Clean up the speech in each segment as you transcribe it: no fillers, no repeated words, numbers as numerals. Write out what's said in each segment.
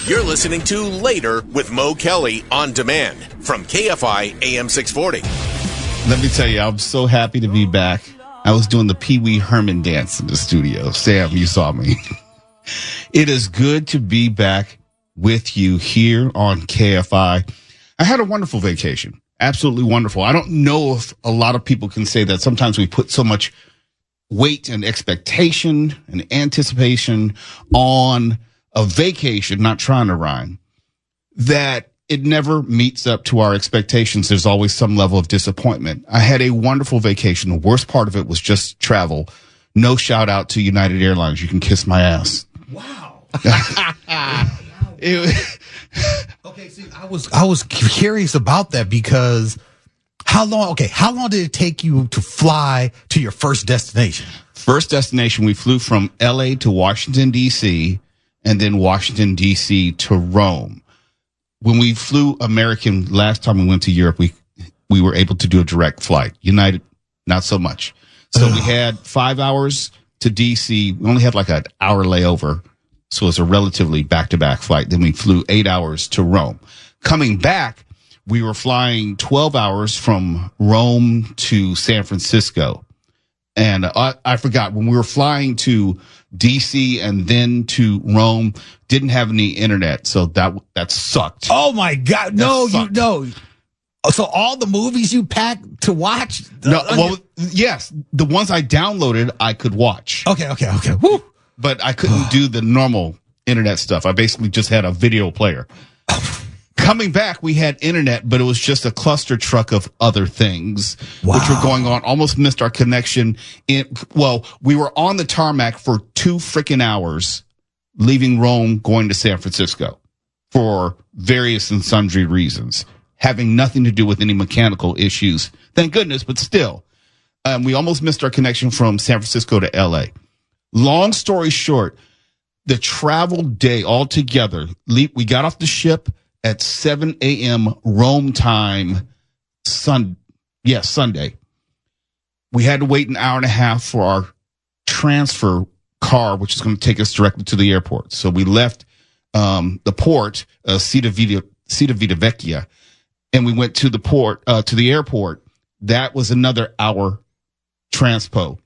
You're listening to Later with Mo Kelly on demand from KFI AM 640. Let me tell you, I'm so happy to be back. I was doing the Pee Wee Herman dance in the studio. Sam, you saw me. It is good to be back with you here on KFI. I had a wonderful vacation. Absolutely wonderful. I don't know if a lot of people can say that sometimes we put so much weight and expectation and anticipation on a vacation, not trying to rhyme, that it never meets up to our expectations. There's always some level of disappointment. I had a wonderful vacation. The worst part of it was just travel. No shout out to United Airlines. You can kiss my ass. Wow. Okay, see, I was curious about that because how long did it take you to fly to your first destination? First destination, we flew from LA to Washington, D.C., and then Washington, D.C. to Rome. When we flew American last time we went to Europe, we were able to do a direct flight. United, not so much. So we had 5 hours to D.C. We only had like an hour layover. So it's a relatively back-to-back flight. Then we flew 8 hours to Rome. Coming back, we were flying 12 hours from Rome to San Francisco. And I forgot, when we were flying to D.C. and then to Rome, didn't have any internet. So that sucked. Oh, my God. No, you know. So all the movies you packed to watch? No, well, yes. The ones I downloaded, I could watch. Okay. Woo. But I couldn't do the normal internet stuff. I basically just had a video player. Coming back, we had internet, but it was just a cluster truck of other things which were going on. Almost missed our connection. We were on the tarmac for 2 freaking hours, leaving Rome, going to San Francisco for various and sundry reasons, having nothing to do with any mechanical issues. Thank goodness, but still, we almost missed our connection from San Francisco to LA. Long story short, the travel day altogether, we got off the ship at 7 a.m. Rome time, Sunday. We had to wait an hour and a half for our transfer car, which is going to take us directly to the airport. So we left the port, Civita Vecchia, and we went to the port, to the airport. That was another hour transpo.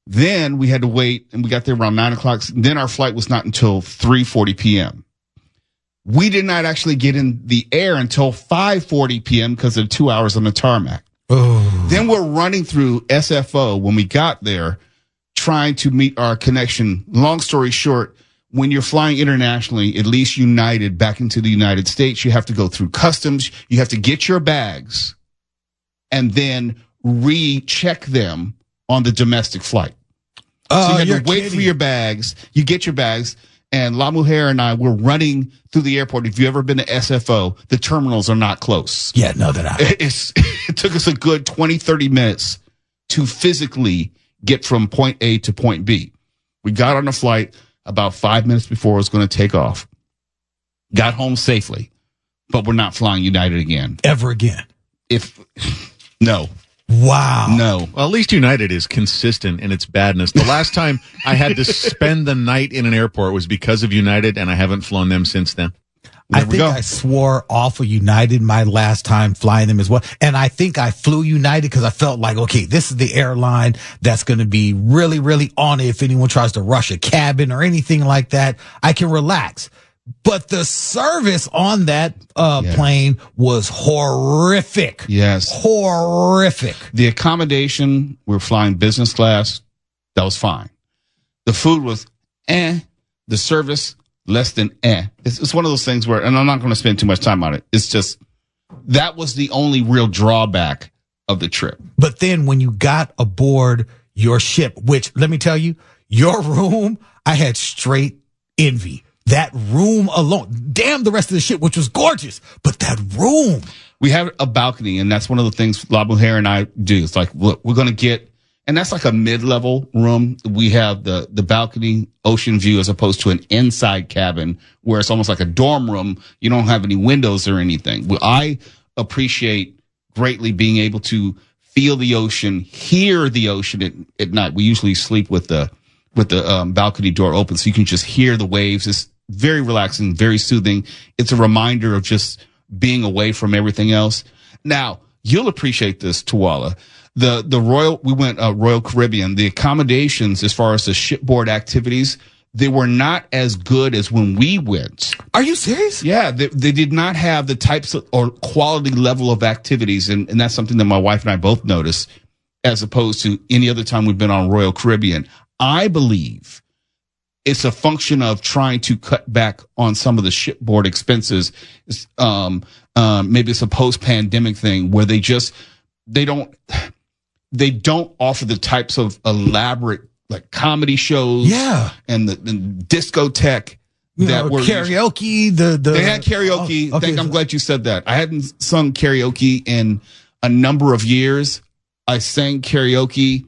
Then we had to wait, and we got there around 9 o'clock. Then our flight was not until 3:40 p.m. We did not actually get in the air until 5:40 p.m. because of 2 hours on the tarmac. Oh. Then we're running through SFO when we got there, trying to meet our connection. Long story short, when you're flying internationally, at least United, back into the United States, you have to go through customs. You have to get your bags and then recheck them on the domestic flight. So you have to wait for your bags. You get your bags. And La Mujer and I were running through the airport. If you've ever been to SFO, the terminals are not close. Yeah, no, they're not. It took us a good 20, 30 minutes to physically get from point A to point B. We got on a flight about 5 minutes before it was going to take off. Got home safely, but we're not flying United again. Ever again? No. Wow. No. Well, at least United is consistent in its badness. The last time I had to spend the night in an airport was because of United, and I haven't flown them since then. I think I swore off of United my last time flying them as well. And I think I flew United because I felt like, okay, this is the airline that's going to be really, really on it. If anyone tries to rush a cabin or anything like that, I can relax. But the service on that plane was horrific. Yes. Horrific. The accommodation, we were flying business class. That was fine. The food was The service, less than It's one of those things where, and I'm not going to spend too much time on it. It's just, that was the only real drawback of the trip. But then when you got aboard your ship, which, let me tell you, your room, I had straight envy. That room alone, damn the rest of the ship, which was gorgeous, but that room. We have a balcony, and that's one of the things La Mujer and I do. It's like, look, we're going to get, and that's like a mid-level room. We have the balcony, ocean view, as opposed to an inside cabin where it's almost like a dorm room. You don't have any windows or anything. Well, I appreciate greatly being able to feel the ocean, hear the ocean at night. We usually sleep with the balcony door open, so you can just hear the waves. very relaxing, very soothing. It's a reminder of just being away from everything else. Now, you'll appreciate this, Tuwala. We went Royal Caribbean. The accommodations as far as the shipboard activities, they were not as good as when we went. Are you serious? Yeah, they did not have the types of, or quality level of activities, and that's something that my wife and I both noticed, as opposed to any other time we've been on Royal Caribbean. I believe it's a function of trying to cut back on some of the shipboard expenses. Maybe it's a post-pandemic thing where they don't offer the types of elaborate like comedy shows, and the discotheque that were karaoke. They had karaoke. Okay. I'm glad you said that. I hadn't sung karaoke in a number of years. I sang karaoke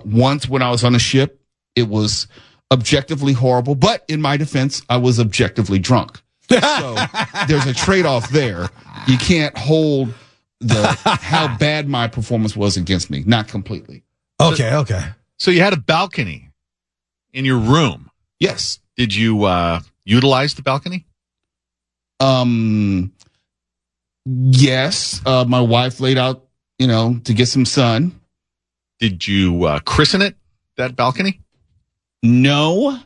once when I was on a ship. It was objectively horrible, but in my defense, I was objectively drunk. So there's a trade-off there. You can't hold how bad my performance was against me. Not completely. Okay. So you had a balcony in your room. Yes. Did you utilize the balcony? Yes. My wife laid out, to get some sun. Did you christen it, that balcony? No,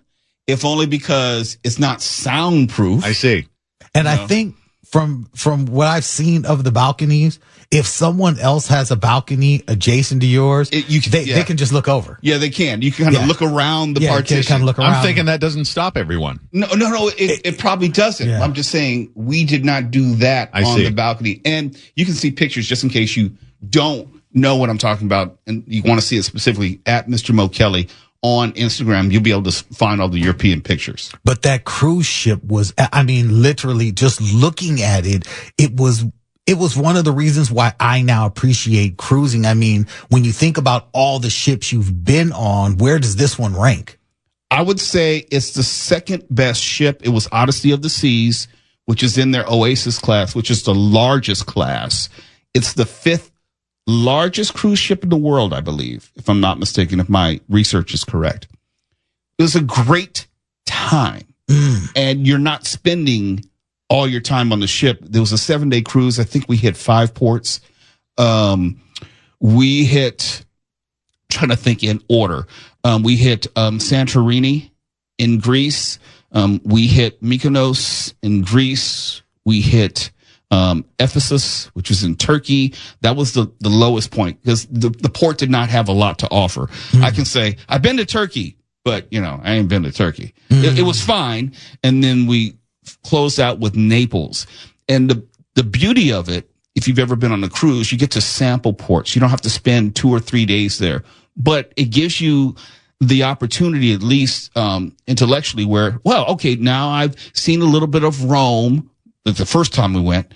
if only because it's not soundproof. I see. And I think from what I've seen of the balconies, if someone else has a balcony adjacent to yours, they can just look over. Yeah, they can. You can kind of look around the partition. Kind of look around. I'm thinking that doesn't stop everyone. No, it probably doesn't. Yeah. I'm just saying we did not do that on the balcony. And you can see pictures just in case you don't know what I'm talking about and you want to see it specifically at Mr. Mo Kelly on Instagram. You'll be able to find all the European pictures. But that cruise ship was, literally just looking at it, it was one of the reasons why I now appreciate cruising. When you think about all the ships you've been on, where does this one rank? I would say it's the second best ship. It was Odyssey of the Seas, which is in their Oasis class, which is the largest class. It's the 5th largest cruise ship in the world, I believe, if I'm not mistaken, if my research is correct. It was a great time. And you're not spending all your time on the ship. There was a 7-day cruise. I think we hit 5 ports. We hit, trying to think in order. We hit Santorini in Greece. We hit Mykonos in Greece. We hit Ephesus, which was in Turkey. That was the lowest point because the port did not have a lot to offer. I can say I've been to Turkey, but I ain't been to Turkey. It was fine. And then we closed out with Naples. And the beauty of it, if you've ever been on a cruise, you get to sample ports. You don't have to spend 2 or 3 days there, but it gives you the opportunity, at least intellectually, where, now I've seen a little bit of Rome. The first time we went,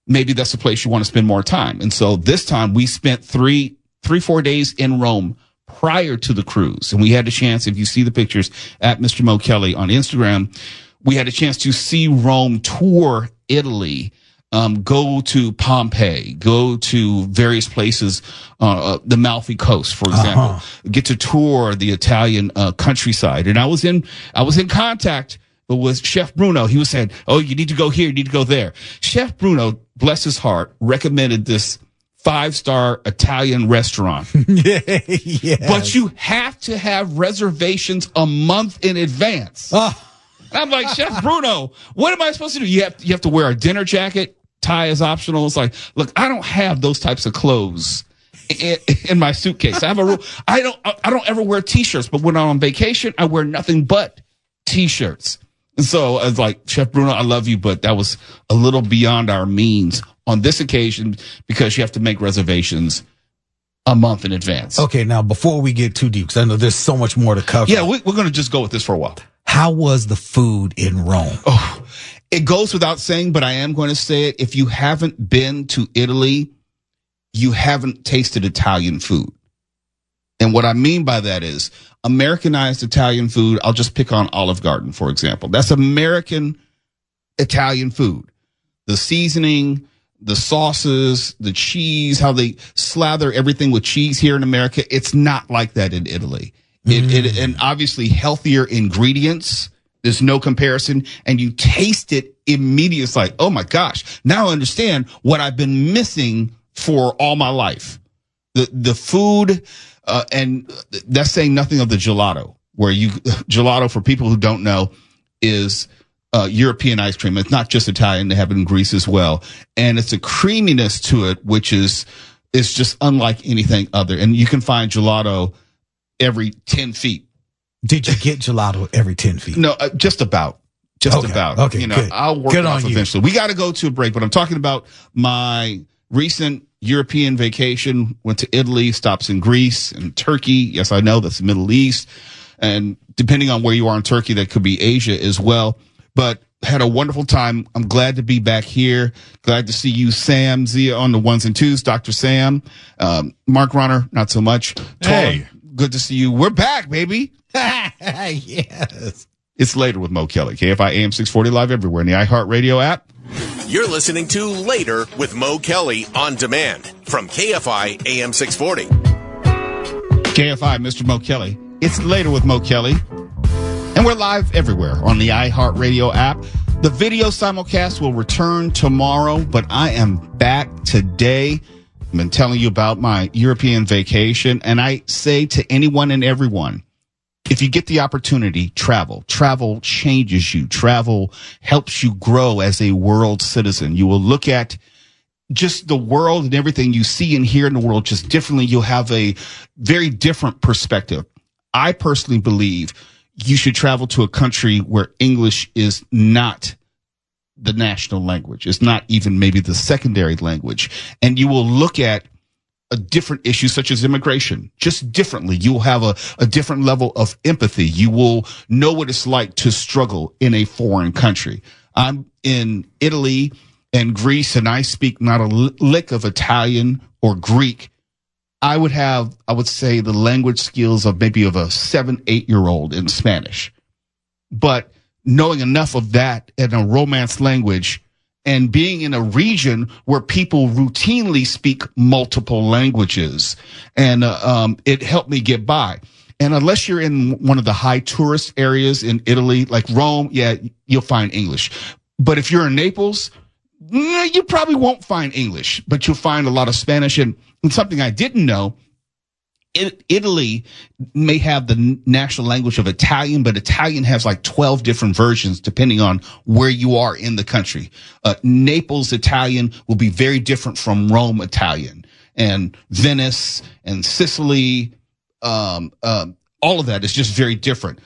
maybe that's the place you want to spend more time. And so this time we spent 4 days in Rome prior to the cruise. And we had a chance, if you see the pictures at Mr. Mo Kelly on Instagram, we had a chance to see Rome, tour Italy, go to Pompeii, go to various places, the Amalfi Coast, for example, get to tour the Italian countryside. And I was in contact with Chef Bruno. He was saying, you need to go here, you need to go there. Chef Bruno, bless his heart, recommended this 5-star Italian restaurant. Yes. But you have to have reservations a month in advance. I'm like, Chef Bruno, what am I supposed to do? You have to wear a dinner jacket. Tie is optional. It's like, look, I don't have those types of clothes in my suitcase. I have a rule. I don't ever wear t-shirts, but when I'm on vacation, I wear nothing but t-shirts. And so I was like, Chef Bruno, I love you, but that was a little beyond our means on this occasion because you have to make reservations a month in advance. Okay, now before we get too deep, because I know there's so much more to cover. Yeah, we're going to just go with this for a while. How was the food in Rome? It goes without saying, but I am going to say it. If you haven't been to Italy, you haven't tasted Italian food. And what I mean by that is Americanized Italian food. I'll just pick on Olive Garden, for example. That's American Italian food. The seasoning, the sauces, the cheese, how they slather everything with cheese here in America. It's not like that in Italy. And obviously healthier ingredients There's no comparison, and you taste it immediately. It's like, oh my gosh, now I understand what I've been missing for all my life. The food, and that's saying nothing of the gelato, gelato, for people who don't know, is European ice cream. It's not just Italian. They have it in Greece as well. And it's a creaminess to it, which is just unlike anything other. And you can find gelato every 10 feet. Did you get gelato every 10 feet? No, just about. Just about. Okay, you know, good. I'll work Good it off on you. eventually. We got to go to a break, but I'm talking about my recent European vacation. Went to Italy, stops in Greece and Turkey. Yes, I know that's the Middle East. And depending on where you are in Turkey, that could be Asia as well. But had a wonderful time. I'm glad to be back here. Glad to see you, Sam Zia, on the ones and twos. Dr. Sam. Mark Ronner, not so much. Hey. Tom, good to see you. We're back, baby. Yes. It's Later with Mo Kelly. KFI AM 640 live everywhere in the iHeartRadio app. You're listening to Later with Mo Kelly on demand from KFI AM 640. KFI, Mr. Mo Kelly. It's Later with Mo Kelly. And we're live everywhere on the iHeartRadio app. The video simulcast will return tomorrow, but I am back today. I've been telling you about my European vacation, and I say to anyone and everyone, if you get the opportunity, travel. Travel changes you. Travel helps you grow as a world citizen. You will look at just the world and everything you see and hear in the world just differently. You'll have a very different perspective. I personally believe you should travel to a country where English is not the national language. It's not even maybe the secondary language. And you will look at a different issue such as immigration just differently. You will have a different level of empathy. You will know what it's like to struggle in a foreign country. I'm in Italy and Greece, and I speak not a lick of Italian or Greek. I would say the language skills of maybe of a 7-8-year-old in Spanish. But knowing enough of that in a Romance language and being in a region where people routinely speak multiple languages, and it helped me get by. And unless you're in one of the high tourist areas in Italy, like Rome, yeah, you'll find English. But if you're in Naples, you probably won't find English, but you'll find a lot of Spanish. And something I didn't know, Italy may have the national language of Italian, but Italian has like 12 different versions depending on where you are in the country. Naples Italian will be very different from Rome Italian, and Venice and Sicily. All of that is just very different.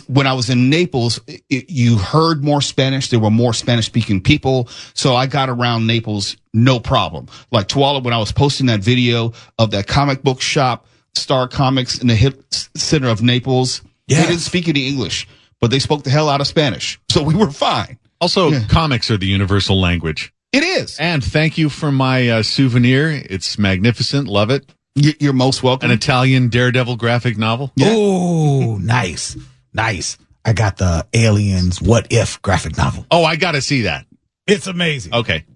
When I was in Naples, you heard more Spanish. There were more Spanish-speaking people. So I got around Naples, no problem. Like Tuala, when I was posting that video of that comic book shop, Star Comics, in the hip center of Naples, They didn't speak any English, but they spoke the hell out of Spanish. So we were fine. Also, comics are the universal language. It is. And thank you for my souvenir. It's magnificent. Love it. You're most welcome. An Italian Daredevil graphic novel. Yeah. Oh, nice. I got the Aliens What If graphic novel. Oh, I got to see that. It's amazing. Okay.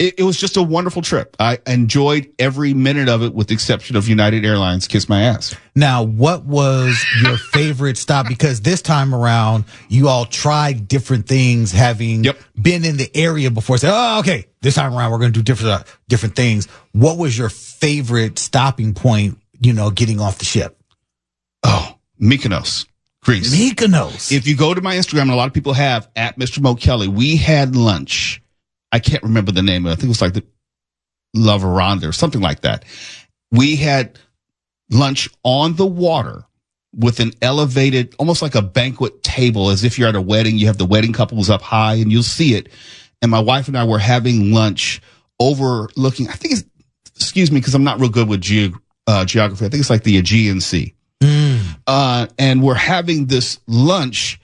It was just a wonderful trip. I enjoyed every minute of it with the exception of United Airlines. Kiss my ass. Now, what was your favorite stop? Because this time around, you all tried different things, having been in the area before. Said, oh, okay, this time around, we're going to do different things. What was your favorite stopping point, getting off the ship? Oh, Mykonos, Greece. Mykonos. If you go to my Instagram, and a lot of people have, at Mr. Mo Kelly, we had lunch. I can't remember the name of it. I think it was like the La Veranda or something like that. We had lunch on the water with an elevated, almost like a banquet table, as if you're at a wedding. You have the wedding couples up high and you'll see it. And my wife and I were having lunch overlooking, I think it's, excuse me, because I'm not real good with geography. I think it's like the Aegean Sea. And we're having this lunch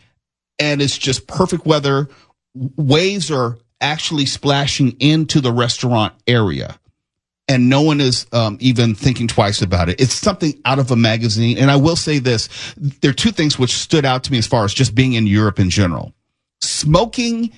and it's just perfect weather. Waves are actually splashing into the restaurant area, and no one is even thinking twice about it. It's something out of a magazine. And I will say this, there are two things which stood out to me as far as just being in Europe in general. Smoking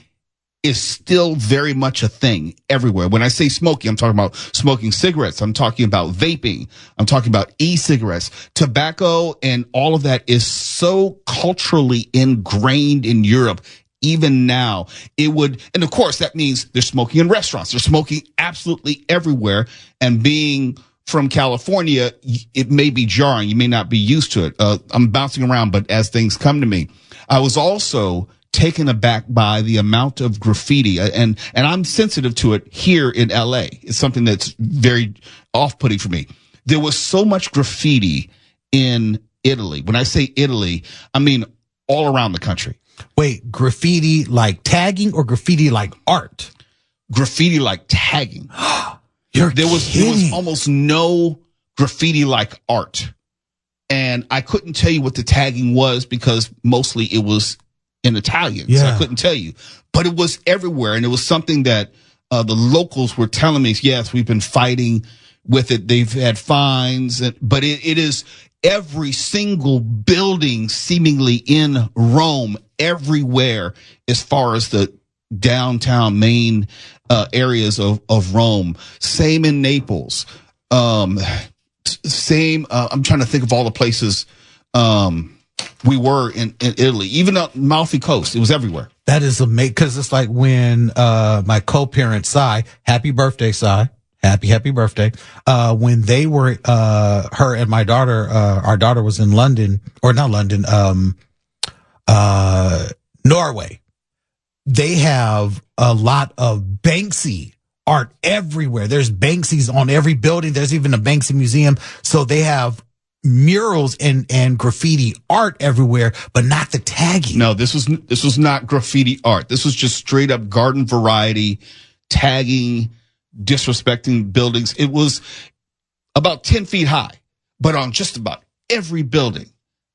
is still very much a thing everywhere. When I say smoking, I'm talking about smoking cigarettes. I'm talking about vaping. I'm talking about e-cigarettes. Tobacco and all of that is so culturally ingrained in Europe. Even now, and of course that means they're smoking in restaurants. They're smoking absolutely everywhere. And being from California, it may be jarring. You may not be used to it. I'm bouncing around, but as things come to me, I was also taken aback by the amount of graffiti, and I'm sensitive to it here in LA. It's something that's very off-putting for me. There was so much graffiti in Italy. When I say Italy, I mean all around the country. Wait, graffiti like tagging or graffiti like art? Graffiti like tagging. There was almost no graffiti like art. And I couldn't tell you what the tagging was because mostly it was in Italian. Yeah. So I couldn't tell you. But it was everywhere. And it was something that the locals were telling me, yes, we've been fighting with it. They've had fines. But it is every single building seemingly in Rome, everywhere as far as the downtown main areas of Rome. Same in Naples. Same. I'm trying to think of all the places we were in Italy, even on Amalfi Coast. It was everywhere. That is amazing because it's like when my co-parent Sai, happy birthday, Sai, happy birthday. When they were her and my daughter, our daughter was in London, or not London, Norway. They have a lot of Banksy art everywhere. There's Banksy's on every building. There's even a Banksy museum. So they have murals and graffiti art everywhere, but not the tagging. No, this was not graffiti art. This was just straight up garden variety tagging, disrespecting buildings. It was about 10 feet high, but on just about every building.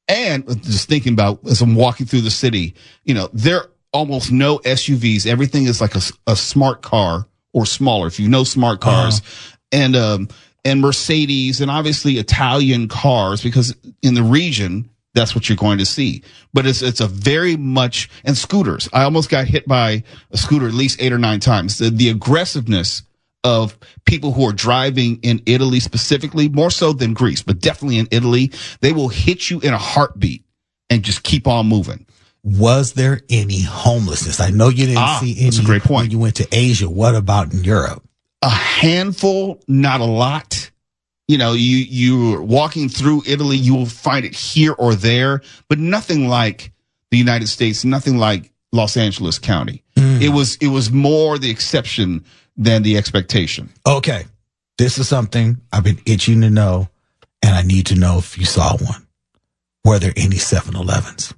And just thinking about as I'm walking through the city, there are almost no SUVs. Everything is like a smart car or smaller, if you know smart cars, and Mercedes, and obviously Italian cars, because in the region, that's what you're going to see. But it's a very much, and scooters. I almost got hit by a scooter at least 8 or 9 times. The aggressiveness of people who are driving in Italy specifically, more so than Greece, but definitely in Italy, they will hit you in a heartbeat and just keep on moving. Was there any homelessness? I know you didn't see any. That's a great point. When you went to Asia. What about in Europe? A handful, not a lot. You're walking through Italy, you will find it here or there, but nothing like the United States, nothing like Los Angeles County. It was more the exception than the expectation. Okay. This is something I've been itching to know, and I need to know if you saw one. Were there any 7-Elevens?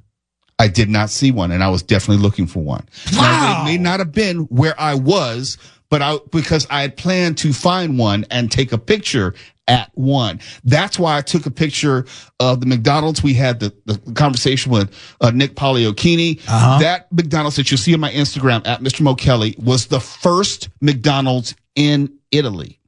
I did not see one, and I was definitely looking for one. Wow. Now, it may not have been where I was, but because I had planned to find one and take a picture at one. That's why I took a picture of the McDonald's. We had the conversation with Nick Poliokini. That McDonald's that you'll see on my Instagram at Mr. Mo Kelly was the first McDonald's in Italy.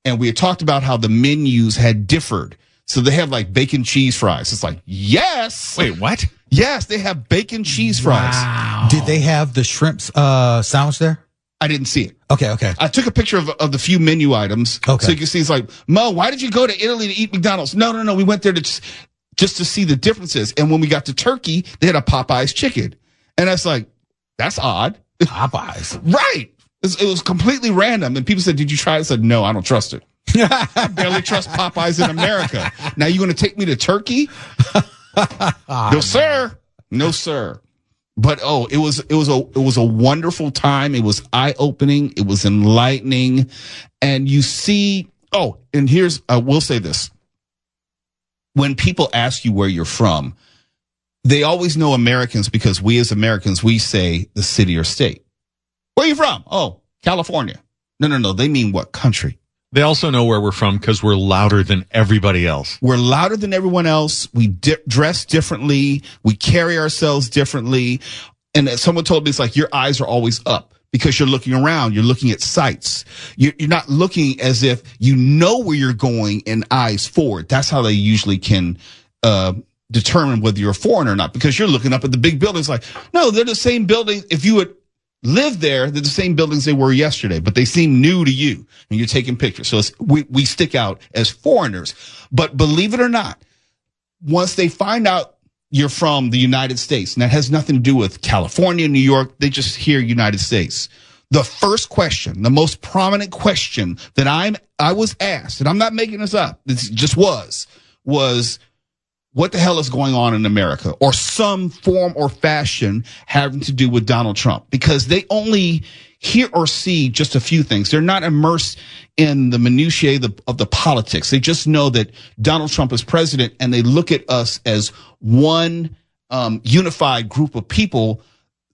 And we had talked about how the menus had differed. So they have like bacon cheese fries. It's like, yes. Wait, what? Yes, they have bacon cheese fries. Wow. Did they have the shrimp sandwich there? I didn't see it. Okay. I took a picture of the few menu items. Okay. So you can see, it's like, Mo, why did you go to Italy to eat McDonald's? No. We went there to just to see the differences. And when we got to Turkey, they had a Popeyes chicken. And that's like, that's odd. Popeyes. Right. It was completely random. And people said, did you try it? I said, no, I don't trust it. I barely trust Popeyes in America. Now you're going to take me to Turkey? No, sir. No, sir. But it was a wonderful time. It was eye-opening. It was enlightening. And you see, and I will say this. When people ask you where you're from, they always know Americans because we as Americans, we say the city or state. Where are you from? Oh, California. No. They mean what country? They also know where we're from because we're louder than everybody else. We're louder than everyone else. We dress differently. We carry ourselves differently. And someone told me it's like your eyes are always up because you're looking around. You're looking at sights. You're not looking as if you know where you're going and eyes forward. That's how they usually can determine whether you're a foreigner or not, because you're looking up at the big buildings like, no, they're the same building. If you would live there. They're the same buildings they were yesterday, but they seem new to you, and you're taking pictures. So we stick out as foreigners. But believe it or not, once they find out you're from the United States, and that has nothing to do with California, New York, they just hear United States. The first question, the most prominent question that I was asked, and I'm not making this up, this just was what the hell is going on in America, or some form or fashion having to do with Donald Trump, because they only hear or see just a few things. They're not immersed in the minutiae of the politics. They just know that Donald Trump is president, and they look at us as one unified group of people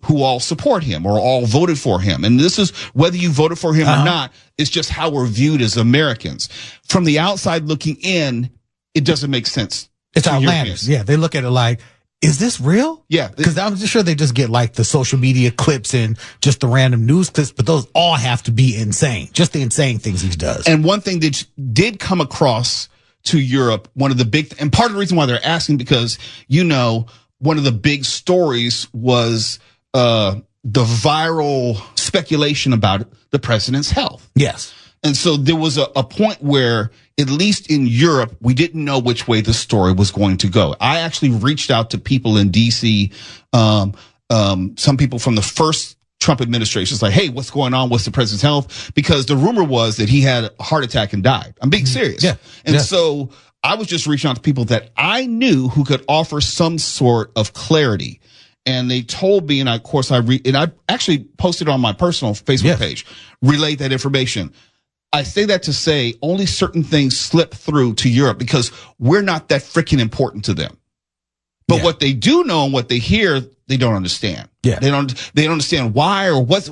who all support him or all voted for him. And this is whether you voted for him or not, it's just how we're viewed as Americans. From the outside looking in, it doesn't make sense. It's outlandish. Yeah, they look at it like, is this real? Yeah. Because I'm just sure they just get like the social media clips and just the random news clips, but those all have to be insane. Just the insane things he does. And one thing that did come across to Europe, one of the big, and part of the reason why they're asking, because, one of the big stories was the viral speculation about the president's health. Yes. And so there was a point where, at least in Europe, we didn't know which way the story was going to go. I actually reached out to people in D.C., some people from the first Trump administration. It's like, hey, what's going on? What's the president's health? Because the rumor was that he had a heart attack and died. I'm being serious. Yeah. And so I was just reaching out to people that I knew who could offer some sort of clarity. And they told me, and I actually posted on my personal Facebook page, relayed that information. I say that to say only certain things slip through to Europe because we're not that freaking important to them. But what they do know and what they hear, they don't understand. Yeah. They don't understand why or what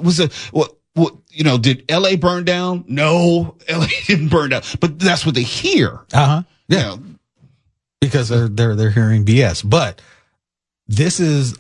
did LA burn down? No, LA didn't burn down. But that's what they hear. Yeah. Because they're hearing BS. But this is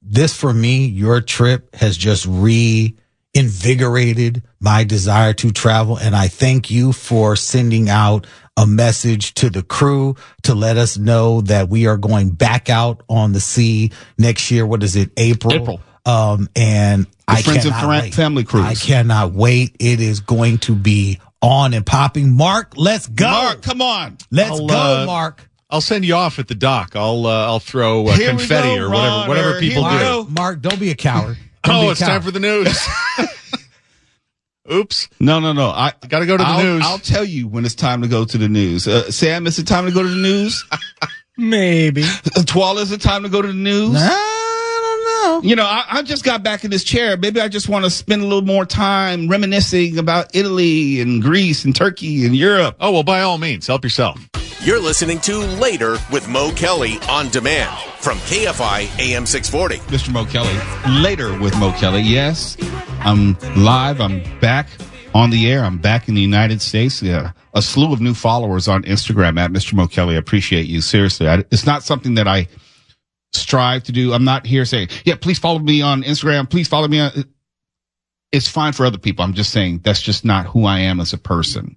this for me, your trip has just reinvigorated my desire to travel, and I thank you for sending out a message to the crew to let us know that we are going back out on the sea next year. What is it? April. And I Friends and Family Cruise. I cannot wait. It is going to be on and popping. Mark, let's go. Mark, come on. Let's go, Mark. I'll send you off at the dock. I'll throw confetti or whatever people do. Mark, don't be a coward. It's time for the news. Oops. No. I got to go to the news. I'll tell you when it's time to go to the news. Sam, is it time to go to the news? Maybe. Twala, is it time to go to the news? I don't know. I just got back in this chair. Maybe I just want to spend a little more time reminiscing about Italy and Greece and Turkey and Europe. Oh, well, by all means, help yourself. You're listening to Later with Mo Kelly on demand from KFI AM 640. Mr. Mo Kelly, Later with Mo Kelly. Yes, I'm live. I'm back on the air. I'm back in the United States. Yeah, a slew of new followers on Instagram at Mr. Mo Kelly. I appreciate you. Seriously, it's not something that I strive to do. I'm not here saying, please follow me on Instagram. Please follow me on. It's fine for other people. I'm just saying that's just not who I am as a person.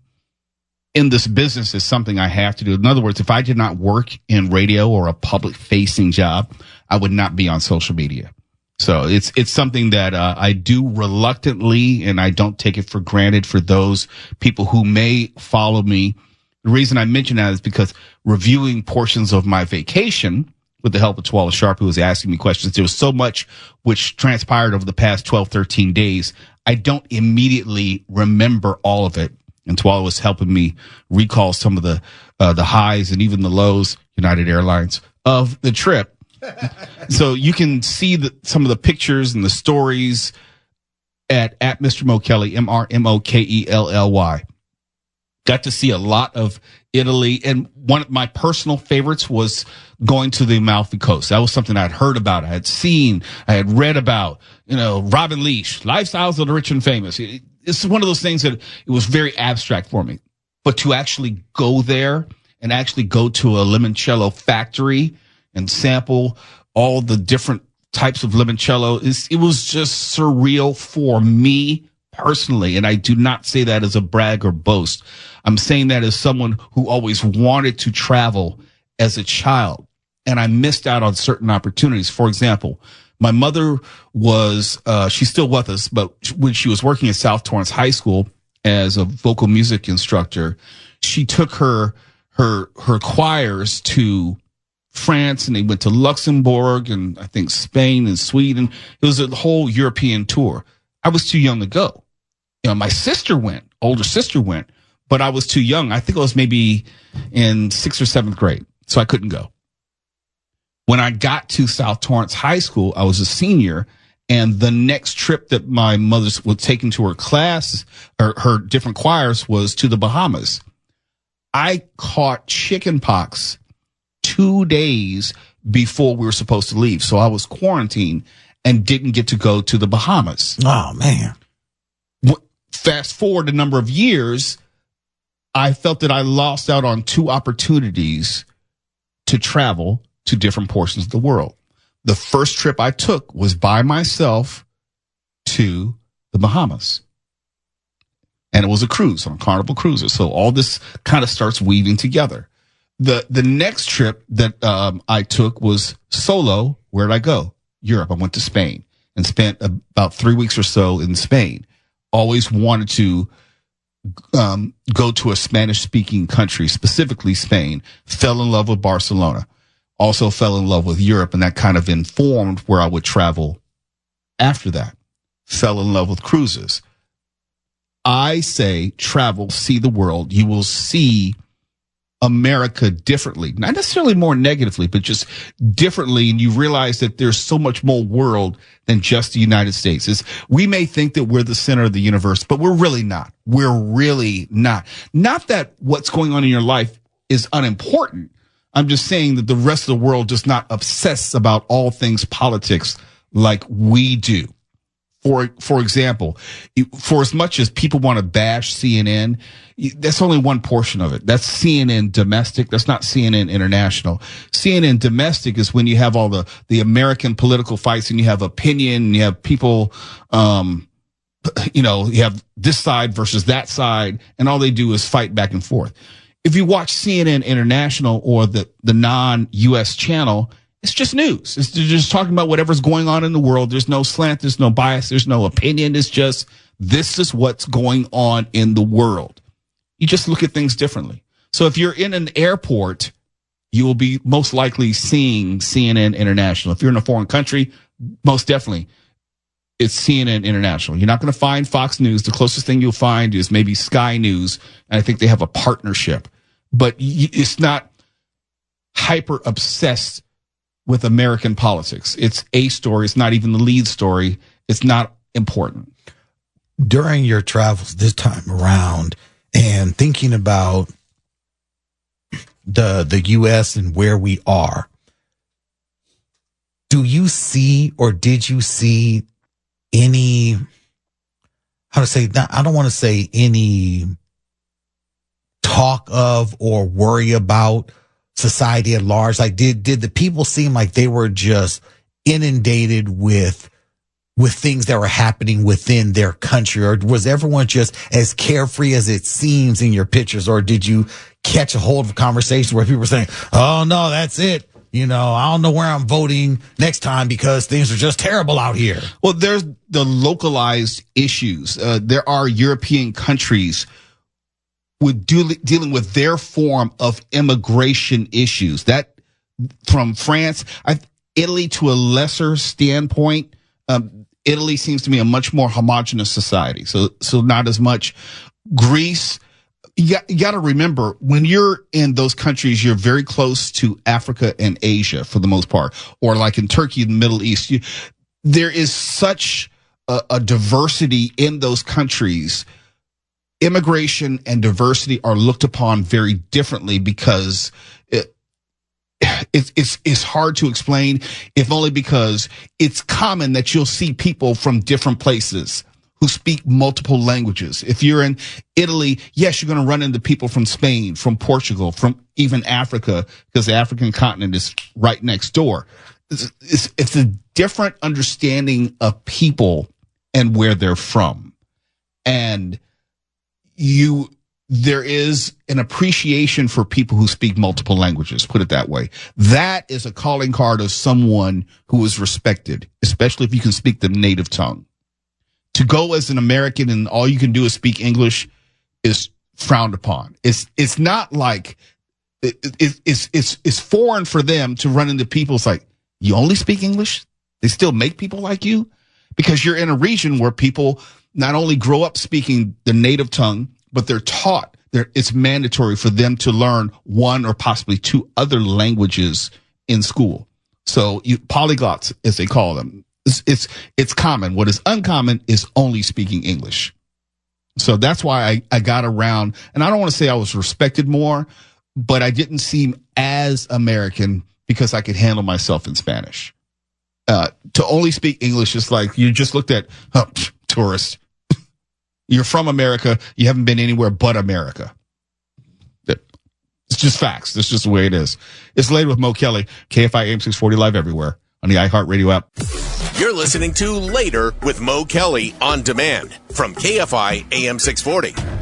In this business is something I have to do. In other words, if I did not work in radio or a public facing job, I would not be on social media. So it's something that I do reluctantly, and I don't take it for granted for those people who may follow me. The reason I mention that is because reviewing portions of my vacation with the help of Twala Sharp, who was asking me questions, there was so much which transpired over the past 12, 13 days. I don't immediately remember all of it. And Twala was helping me recall some of the highs and even the lows, United Airlines, of the trip. So you can see some of the pictures and the stories at Mr. Mo Kelly, MrMokelly. Got to see a lot of Italy. And one of my personal favorites was going to the Amalfi Coast. That was something I'd heard about. I had seen, I had read about, Robin Leach, Lifestyles of the Rich and Famous. It's one of those things that it was very abstract for me. But to actually go there and actually go to a limoncello factory and sample all the different types of limoncello, it was just surreal for me personally. And I do not say that as a brag or boast. I'm saying that as someone who always wanted to travel as a child. And I missed out on certain opportunities. For example, My mother was, she's still with us, but when she was working at South Torrance High School as a vocal music instructor, she took her choirs to France, and they went to Luxembourg and I think Spain and Sweden. It was a whole European tour. I was too young to go. My sister went, older sister went, but I was too young. I think I was maybe in 6th or 7th grade, so I couldn't go. When I got to South Torrance High School, I was a senior, and the next trip that my mother was taking to her class or her different choirs was to the Bahamas. I caught chicken pox 2 days before we were supposed to leave. So I was quarantined and didn't get to go to the Bahamas. Oh, man. Fast forward a number of years, I felt that I lost out on 2 opportunities to travel to different portions of the world. The first trip I took was by myself to the Bahamas. And it was a cruise on Carnival Cruises. So all this kind of starts weaving together. The next trip that I took was solo. Where'd I go? Europe. I went to Spain and spent about 3 weeks or so in Spain. Always wanted to go to a Spanish-speaking country, specifically Spain. Fell in love with Barcelona. Also fell in love with Europe, and that kind of informed where I would travel after that. Fell in love with cruises. I say travel, see the world. You will see America differently, not necessarily more negatively, but just differently. And you realize that there's so much more world than just the United States. We may think that we're the center of the universe, but we're really not. We're really not. Not that what's going on in your life is unimportant. I'm just saying that the rest of the world does not obsess about all things politics like we do. For example, for as much as people want to bash CNN, that's only one portion of it. That's CNN domestic. That's not CNN international. CNN domestic is when you have all the American political fights and you have opinion and you have people, you have this side versus that side, and all they do is fight back and forth. If you watch CNN international or the non-US channel, it's just news. They're just talking about whatever's going on in the world. There's no slant. There's no bias. There's no opinion. It's just, this is what's going on in the world. You just look at things differently. So if you're in an airport, you will be most likely seeing CNN International. If you're in a foreign country, most definitely it's CNN International. You're not going to find Fox News. The closest thing you'll find is maybe Sky News. And I think they have a partnership, but it's not hyper obsessed with American politics. It's a story. It's not even the lead story. It's not important. During your travels this time around and thinking about the U.S. and where we are, do you see or did you see any, I don't want to say any talk of or worry about society at large? Like, did the people seem like they were just inundated with things that were happening within their country, or was everyone just as carefree as it seems in your pictures? Or did you catch a hold of a conversation where people were saying, oh no, that's it, I don't know where I'm voting next time because things are just terrible out here? Well, there's the localized issues. There are European countries with dealing with their form of immigration issues. That from France, Italy to a lesser standpoint, Italy seems to be a much more homogenous society. So not as much. Greece, you got to remember, when you're in those countries, you're very close to Africa and Asia for the most part, or like in Turkey and the Middle East. There is such a diversity in those countries. Immigration and diversity are looked upon very differently because it's hard to explain, if only because it's common that you'll see people from different places who speak multiple languages. If you're in Italy, yes, you're going to run into people from Spain, from Portugal, from even Africa, because the African continent is right next door. It's a different understanding of people and where they're from. And you there is an appreciation for people who speak multiple languages, put it that way. That is a calling card of someone who is respected, especially if you can speak the native tongue. To go as an American and all you can do is speak English is frowned upon. It's not like it's foreign for them to run into people. It's like, you only speak English? They still make people like you? Because you're in a region where people not only grow up speaking the native tongue, but they're taught. It's mandatory for them to learn one or possibly two other languages in school. So polyglots, as they call them, it's common. What is uncommon is only speaking English. So that's why I got around, and I don't want to say I was respected more, but I didn't seem as American because I could handle myself in Spanish. To only speak English is like you just looked at tourist. You're from America. You haven't been anywhere but America. It's just facts. That's just the way it is. It's Later with Mo Kelly, KFI AM 640 live everywhere on the iHeartRadio app. You're listening to Later with Mo Kelly on demand from KFI AM 640.